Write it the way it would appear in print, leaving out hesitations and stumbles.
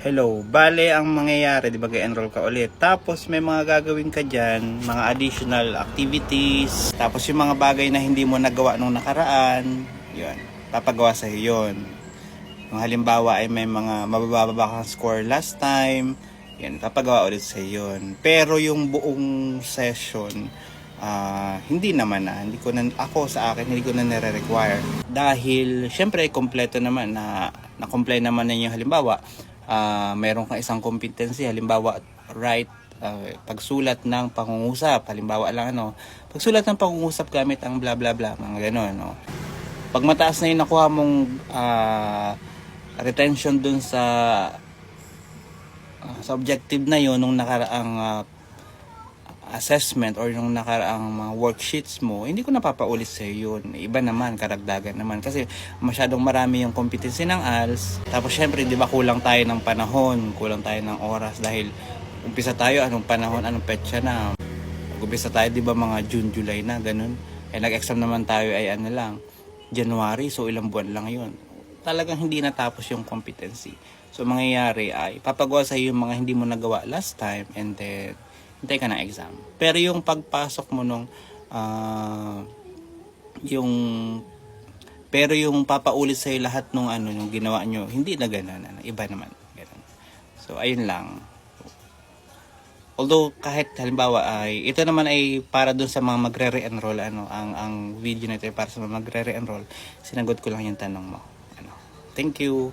Hello, bale ang mangyayari, di ba, enroll ka ulit. Tapos may mga gagawin ka dyan, mga additional activities. Tapos yung mga bagay na hindi mo nagawa nung nakaraan, yun, papagawa sa'yo yun. Yung halimbawa ay may mga mabababa kang score last time, yan, papagawa ulit sa'yo yun. Pero yung buong session, hindi naman hindi ko na, ako sa akin, hindi ko na nire-require. Dahil, syempre, kompleto naman na-comply naman na yung halimbawa, mayroon kang isang competency, halimbawa write, pagsulat ng pangungusap, halimbawa lang pagsulat ng pangungusap gamit ang bla bla bla, mga gano'n, no. Pag mataas na yung nakuha mong retention dun sa objective na yun nung nakaraang assessment or nung nakaraang mga worksheets mo, hindi ko napapaulit sa yun. Iba naman, karagdagan naman. Kasi masyadong marami yung competency ng ALS. Tapos syempre, di ba, kulang tayo ng panahon, kulang tayo ng oras dahil umpisa tayo, anong panahon, anong petsa na. Umpisa tayo, di ba, mga June, July na, ganun. Eh, nag-exam naman tayo ay January, so ilang buwan lang yun. Talagang hindi natapos yung competency. So, mangyayari ay papagawa sa iyo yung mga hindi mo nagawa last time and then hintay ka ng exam. Pero yung pagpasok mo nung pero yung papaulit sa lahat nung yung ginawa nyo, hindi na gano'n, iba naman ganun. So ayun lang. Although kahit halimbawa ay ito naman ay para dun sa mga magre-re-enroll, ang video na ito ay para sa mga magre-re-enroll, sinagot ko lang yung tanong mo. Thank you.